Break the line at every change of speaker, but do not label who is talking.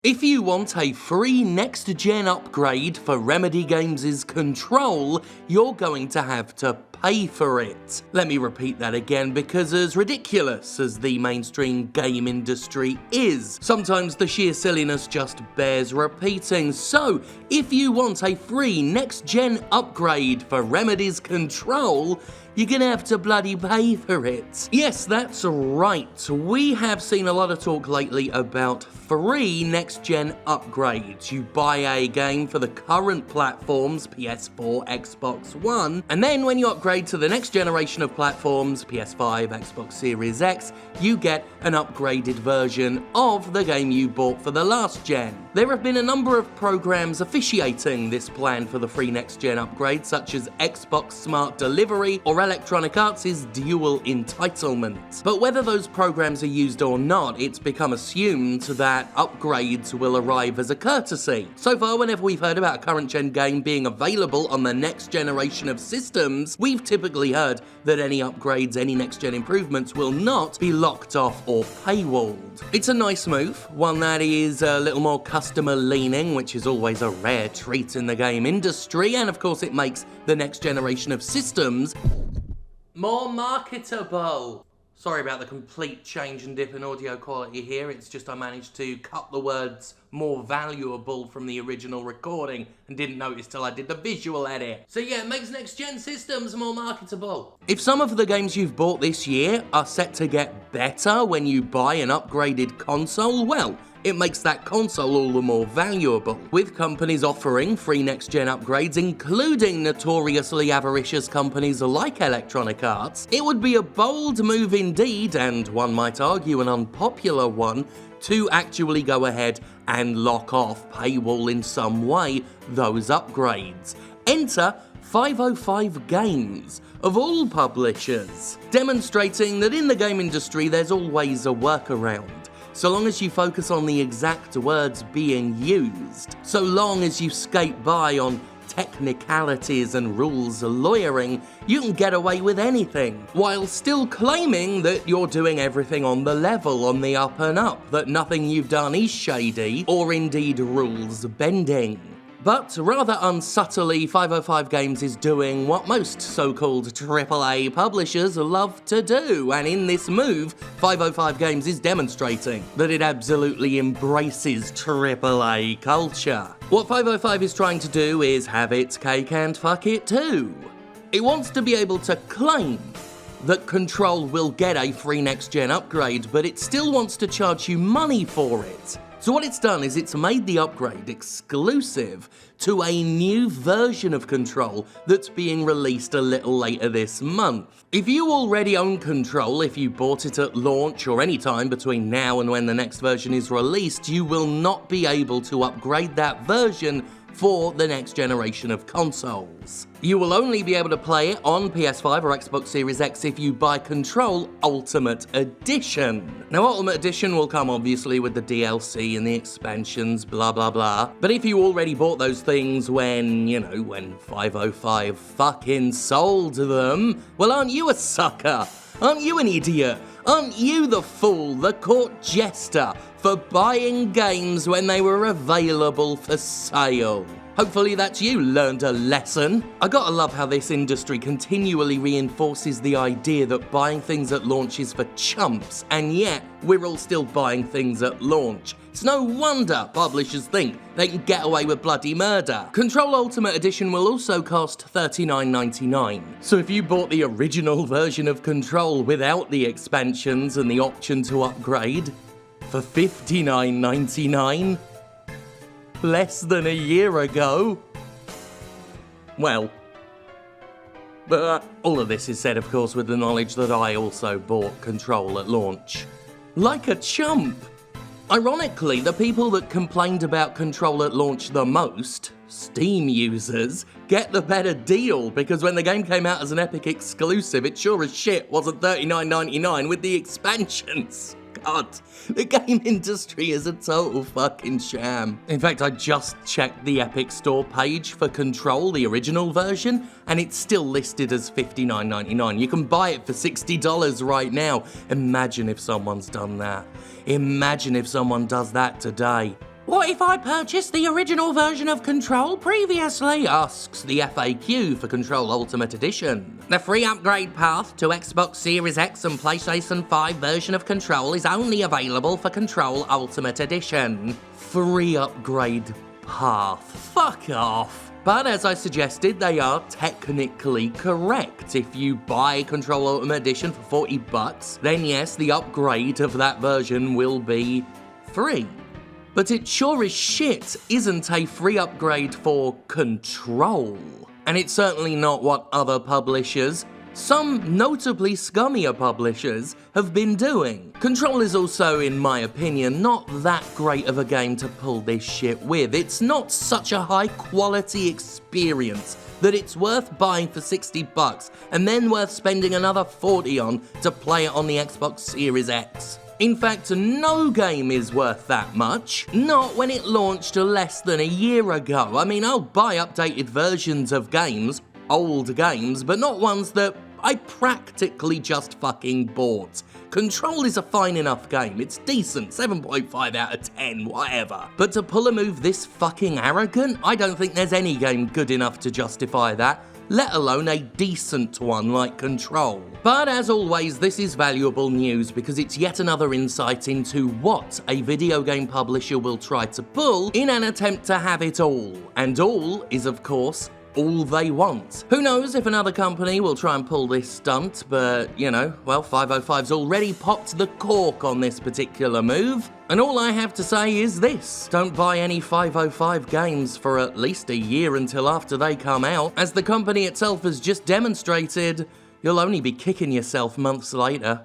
If you want a free next-gen upgrade for Remedy Games' Control, you're going to have to pay for it. Let me repeat that again, because as ridiculous as the mainstream game industry is, sometimes the sheer silliness just bears repeating. So, if you want a free next-gen upgrade for Remedy's Control, you're gonna have to bloody pay for it. Yes, that's right. We have seen a lot of talk lately about free next-gen upgrades. You buy a game for the current platforms, PS4, Xbox One, and then when you upgrade to the next generation of platforms, PS5, Xbox Series X, you get an upgraded version of the game you bought for the last gen. There have been a number of programs officiating this plan for the free next-gen upgrade, such as Xbox Smart Delivery or Electronic Arts' Dual Entitlement. But whether those programs are used or not, it's become assumed that upgrades will arrive as a courtesy. So far, whenever we've heard about a current-gen game being available on the next generation of systems, we've typically heard that any upgrades, any next-gen improvements will not be locked off or paywalled. It's a nice move, one that is a little more customer-leaning, which is always a rare treat in the game industry, and of course it makes the next generation of systems more marketable. Sorry about the complete change and dip in audio quality here, it's just I managed to cut the words more valuable from the original recording and didn't notice till I did the visual edit. So yeah, it makes next-gen systems more marketable. If some of the games you've bought this year are set to get better when you buy an upgraded console, well, it makes that console all the more valuable, with companies offering free next-gen upgrades, including notoriously avaricious companies like Electronic Arts. It would be a bold move indeed, and one might argue an unpopular one, to actually go ahead and lock off, paywall in some way, those upgrades. Enter 505 Games, of all publishers, demonstrating that in the game industry there's always a workaround. So long as you focus on the exact words being used, so long as you skate by on technicalities and rules lawyering, you can get away with anything, while still claiming that you're doing everything on the level, on the up and up, that nothing you've done is shady or indeed rules bending. But rather unsubtly, 505 Games is doing what most so-called AAA publishers love to do, and in this move, 505 Games is demonstrating that it absolutely embraces AAA culture. What 505 is trying to do is have its cake and fuck it too. It wants to be able to claim that Control will get a free next-gen upgrade, but it still wants to charge you money for it. So what it's done is it's made the upgrade exclusive to a new version of Control that's being released a little later this month. If you already own Control, if you bought it at launch or any time between now and when the next version is released, you will not be able to upgrade that version for the next generation of consoles. You will only be able to play it on PS5 or Xbox Series X if you buy Control Ultimate Edition. Now, Ultimate Edition will come obviously with the DLC and the expansions, blah blah blah, but if you already bought those things when 505 fucking sold them, well, aren't you a sucker? Aren't you an idiot? Aren't you the fool, the Court Jester, for buying games when they were available for sale? Hopefully that's you learned a lesson. I gotta love how this industry continually reinforces the idea that buying things at launch is for chumps, and yet we're all still buying things at launch. It's no wonder publishers think they can get away with bloody murder. Control Ultimate Edition will also cost $39.99. So if you bought the original version of Control without the expansions and the option to upgrade for $59.99, less than a year ago, well, all of this is said, of course, with the knowledge that I also bought Control at launch. Like a chump. Ironically, the people that complained about Control at launch the most, Steam users, get the better deal, because when the game came out as an Epic exclusive, it sure as shit wasn't $39.99 with the expansions. God, the game industry is a total fucking sham. In fact, I just checked the Epic Store page for Control, the original version, and it's still listed as $59.99. You can buy it for $60 right now. Imagine if someone's done that. Imagine if someone does that today. What if I purchased the original version of Control previously? Asks the FAQ for Control Ultimate Edition. The free upgrade path to Xbox Series X and PlayStation 5 version of Control is only available for Control Ultimate Edition. Free upgrade path. Fuck off. But as I suggested, they are technically correct. If you buy Control Ultimate Edition for $40, then yes, the upgrade of that version will be free. But it sure as shit isn't a free upgrade for Control. And it's certainly not what other publishers, some notably scummier publishers, have been doing. Control is also, in my opinion, not that great of a game to pull this shit with. It's not such a high quality experience that it's worth buying for $60 and then worth spending another $40 on to play it on the Xbox Series X. In fact, no game is worth that much. Not when it launched less than a year ago. I mean, I'll buy updated versions of games, old games, but not ones that I practically just fucking bought. Control is a fine enough game, it's decent, 7.5 out of 10, whatever. But to pull a move this fucking arrogant, I don't think there's any game good enough to justify that, let alone a decent one like Control. But as always, this is valuable news because it's yet another insight into what a video game publisher will try to pull in an attempt to have it all. And all is, of course, all they want. Who knows if another company will try and pull this stunt, but, you know, well, 505's already popped the cork on this particular move. And all I have to say is this: don't buy any 505 games for at least a year until after they come out. As the company itself has just demonstrated, you'll only be kicking yourself months later.